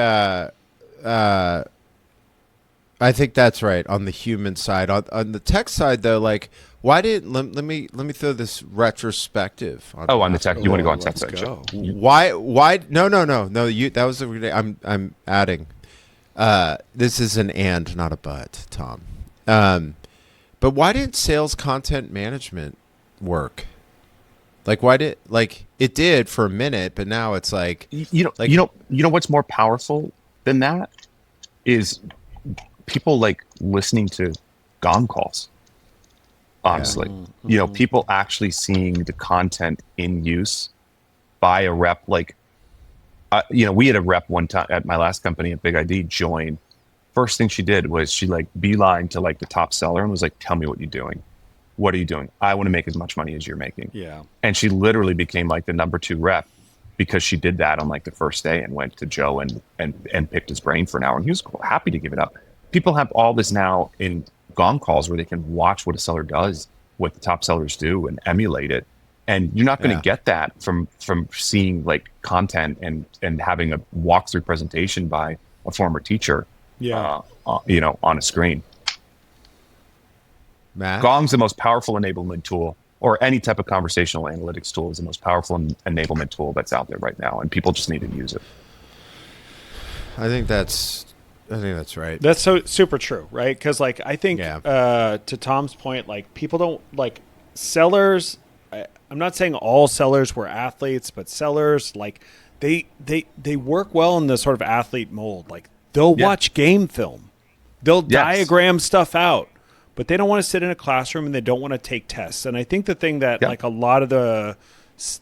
that's right on the human side. On the tech side, though, like why didn't let me throw this retrospective on the tech. You want to go on tech side? Go. Why no, you that was I'm adding. This is an and, not a but, Tom. But why didn't sales content management work? Like it did for a minute, but now it's like you know what's more powerful than that is people like listening to gong calls. Honestly, people actually seeing the content in use by a rep. Like, we had a rep one time at my last company at Big ID join. First thing she did was she like beeline to like the top seller and was like, "Tell me what you're doing. What are you doing? I want to make as much money as you're making." Yeah. And she literally became like the number 2 rep because she did that on like the first day and went to Joe and picked his brain for an hour. And he was happy to give it up. People have all this now in gong calls where they can watch what a seller does, what the top sellers do and emulate it. And you're not going to get that from seeing like content and having a walkthrough presentation by a former teacher, on a screen. Matt? Gong's the most powerful enablement tool, or any type of conversational analytics tool is the most powerful enablement tool that's out there right now, and people just need to use it. I think that's right. That's so super true, right? Because like I think to Tom's point, like people don't like sellers. I'm not saying all sellers were athletes, but sellers like they work well in the sort of athlete mold. Like they'll watch game film, they'll diagram stuff out. But they don't want to sit in a classroom and they don't want to take tests. And I think the thing that like a lot of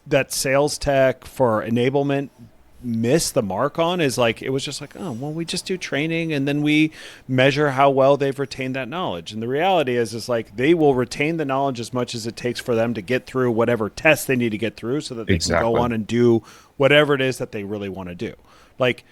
that sales tech for enablement missed the mark on is like, it was just like, oh, well, we just do training and then we measure how well they've retained that knowledge. And the reality is like they will retain the knowledge as much as it takes for them to get through whatever test they need to get through so that they can go on and do whatever it is that they really want to do. Like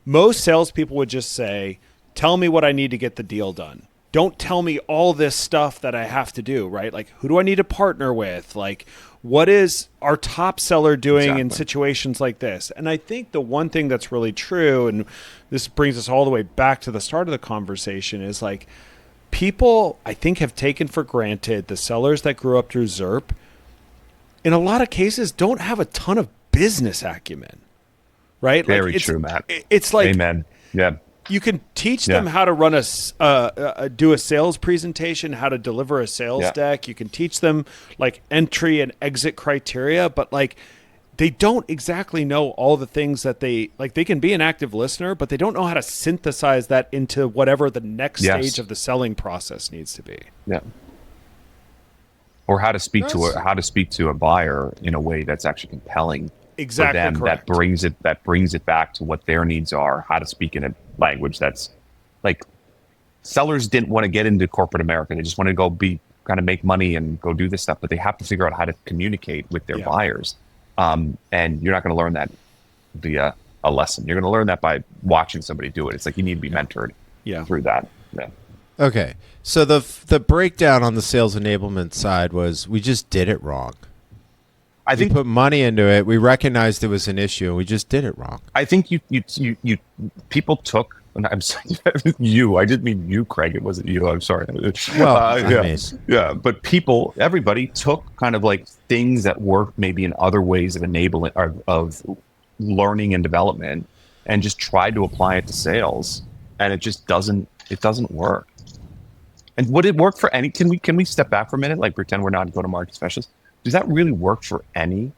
most salespeople would just say, tell me what I need to get the deal done. Don't tell me all this stuff that I have to do, right? Like, who do I need to partner with? Like, what is our top seller doing in situations like this? And I think the one thing that's really true, and this brings us all the way back to the start of the conversation, is like people, I think, have taken for granted the sellers that grew up through ZERP, in a lot of cases, don't have a ton of business acumen, right? Very true, Matt. It's like, amen. Yeah. You can teach them how to run do a sales presentation, how to deliver a sales deck. You can teach them like entry and exit criteria, but like they don't exactly know all the things that they can be an active listener, but they don't know how to synthesize that into whatever the next stage of the selling process needs to be. Yeah. Or how to speak to a buyer in a way that's actually compelling Exactly for them. correct. That brings it back to what their needs are, how to speak in a language that's like, sellers didn't want to get into corporate America. They just wanted to go kind of make money and go do this stuff, but they have to figure out how to communicate with their buyers. And you're not going to learn that via a lesson. You're going to learn that by watching somebody do it. It's like you need to be mentored through that. Yeah. Okay. So the breakdown on the sales enablement side was we just did it wrong. I think we put money into it. We recognized it was an issue and we just did it wrong. I think you people took, and I'm sorry, you, I didn't mean you, Craig. It wasn't you. I'm sorry. Well, but everybody took kind of like things that work maybe in other ways of enablement of learning and development and just tried to apply it to sales. And it just doesn't work. And would it work for any, can we step back for a minute? Like pretend we're not go-to-market specialists. Does that really work for any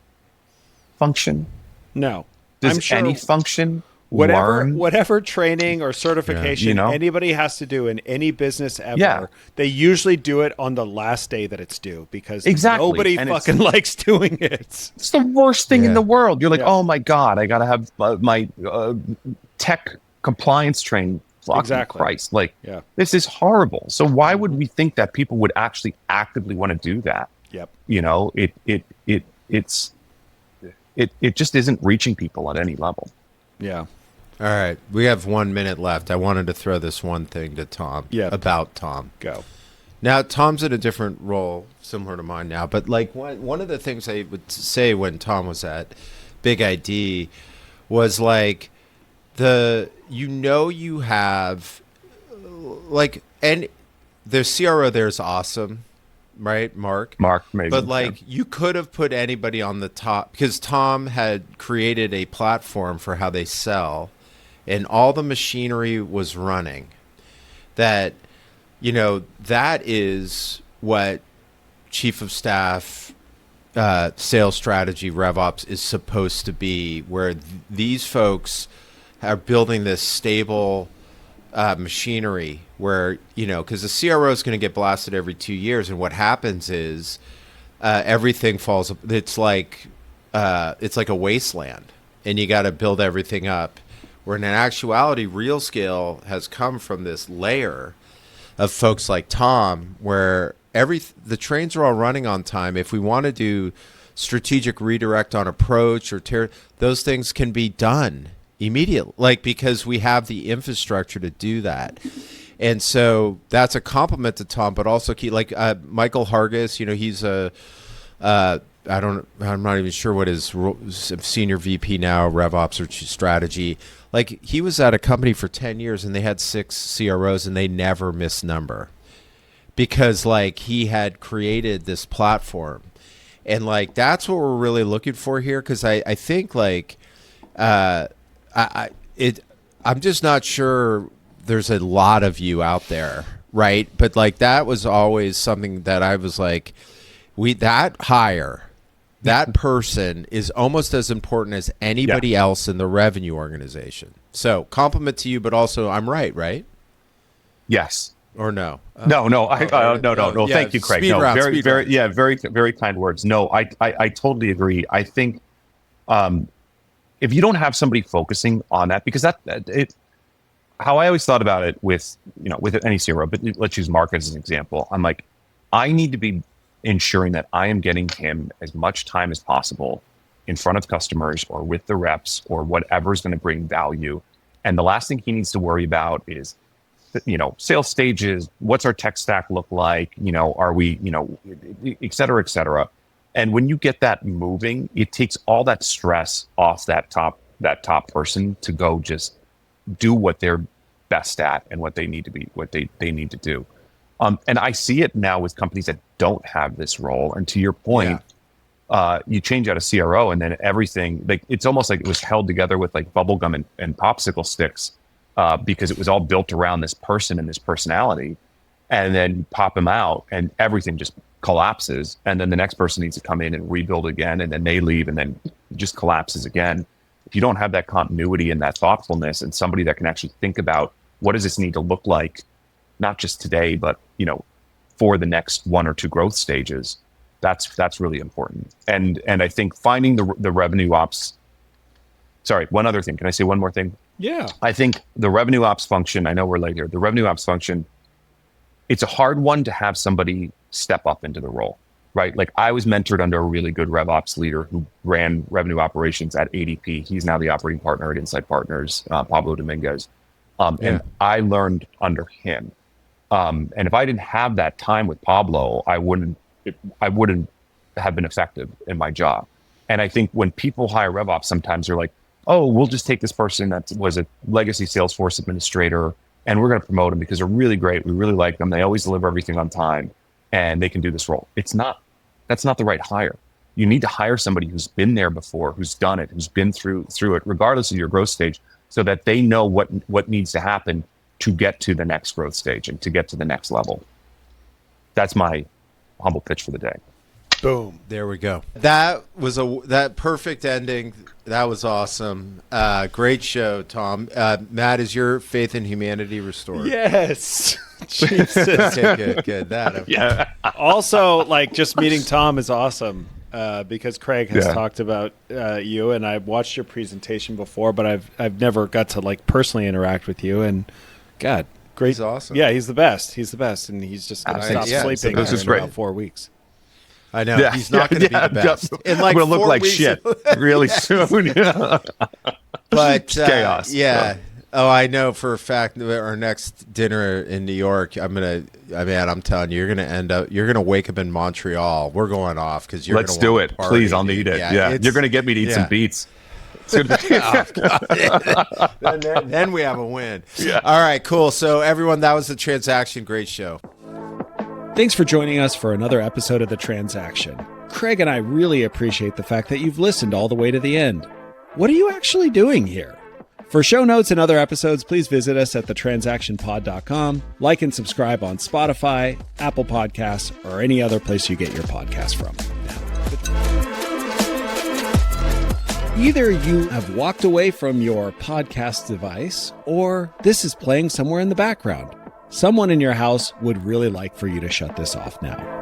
function? No. Does I'm sure any function whatever training or certification anybody has to do in any business ever, they usually do it on the last day that it's due because nobody fucking likes doing it. It's the worst thing in the world. You're like, oh my God, I got to have my tech compliance training. Exactly. Christ. Like, this is horrible. So why would we think that people would actually actively want to do that? Yep. You know, it just isn't reaching people at any level. Yeah. All right. We have 1 minute left. I wanted to throw this one thing to Tom about Tom. Go. Now, Tom's in a different role, similar to mine now. But like one of the things I would say when Tom was at Big ID was like you have like, and the CRO there is awesome, right, Mark, maybe. But like you could have put anybody on the top because Tom had created a platform for how they sell and all the machinery was running. That, that is what chief of staff, sales strategy, RevOps is supposed to be, where these folks are building this stable machinery where, because the CRO is going to get blasted every 2 years. And what happens is everything falls. It's like a wasteland and you got to build everything up. Where in actuality, real scale has come from this layer of folks like Tom, where the trains are all running on time. If we want to do strategic redirect on approach or those things can be done immediately, because we have the infrastructure to do that. And so that's a compliment to Tom, but also Michael Hargis, he's I'm not even sure what his senior VP now, RevOps or strategy. Like he was at a company for 10 years and they had 6 CROs and they never missed number because he had created this platform. And that's what we're really looking for here. Cause I think I'm just not sure there's a lot of you out there. Right. But that was always something that I was that person is almost as important as anybody else in the revenue organization. So compliment to you, but also I'm right? Yes. Or no? No. No. Thank you, Craig. Very kind words. No, I totally agree. I think if you don't have somebody focusing on that, because how I always thought about it with any CRO, but let's use Mark as an example. I'm like, I need to be ensuring that I am getting him as much time as possible in front of customers or with the reps or whatever is going to bring value. And the last thing he needs to worry about is, sales stages, what's our tech stack look like? Are we, et cetera, et cetera. And when you get that moving, it takes all that stress off that top person to go just do what they're best at and what they need to do. And I see it now with companies that don't have this role. And to your point, you change out a CRO and then everything, it's almost like it was held together with bubblegum and popsicle sticks because it was all built around this person and this personality. And then you pop them out and everything just collapses, and then the next person needs to come in and rebuild again, and then they leave, and then it just collapses again. If you don't have that continuity and that thoughtfulness, and somebody that can actually think about what does this need to look like, not just today, but for the next one or two growth stages, that's really important. And I think finding the revenue ops. Sorry, one other thing. Can I say one more thing? Yeah. I think the revenue ops function, I know we're late here, the revenue ops function, it's a hard one to have somebody step up into the role, right? Like I was mentored under a really good RevOps leader who ran revenue operations at ADP. He's now the operating partner at Insight Partners, Pablo Dominguez. And I learned under him. And if I didn't have that time with Pablo, I wouldn't have been effective in my job. And I think when people hire RevOps, sometimes they're like, oh, we'll just take this person that was a legacy Salesforce administrator and we're going to promote them because they're really great. We really like them. They always deliver everything on time and they can do this role. That's not the right hire. You need to hire somebody who's been there before, who's done it, who's been through it, regardless of your growth stage, so that they know what needs to happen to get to the next growth stage and to get to the next level. That's my humble pitch for the day. Boom. There we go. That was that perfect ending. That was awesome. Great show, Tom. Matt, is your faith in humanity restored? Yes. Jesus. Okay, good. Yeah. Also, just meeting Tom is awesome because Craig has talked about you, and I've watched your presentation before, but I've never got to personally interact with you. And God, great. He's awesome. Yeah, he's the best. He's the best, and he's just going to stop sleeping this is in great. about 4 weeks. I know. Yeah, he's not going to be the best. I'm going to look like shit really soon. But chaos. Yeah. Oh, I know for a fact that our next dinner in New York, I'm telling you, you're going to wake up in Montreal. We're going off because you're going to Let's do it. Please, I'll need it. Yeah. You're going to get me to eat some beets. Then we have a win. Yeah. All right, cool. So everyone, that was The Transaction. Great show. Thanks for joining us for another episode of The Transaction. Craig and I really appreciate the fact that you've listened all the way to the end. What are you actually doing here? For show notes and other episodes, please visit us at thetransactionpod.com. Like and subscribe on Spotify, Apple Podcasts, or any other place you get your podcast from. Either you have walked away from your podcast device, or this is playing somewhere in the background. Someone in your house would really like for you to shut this off now.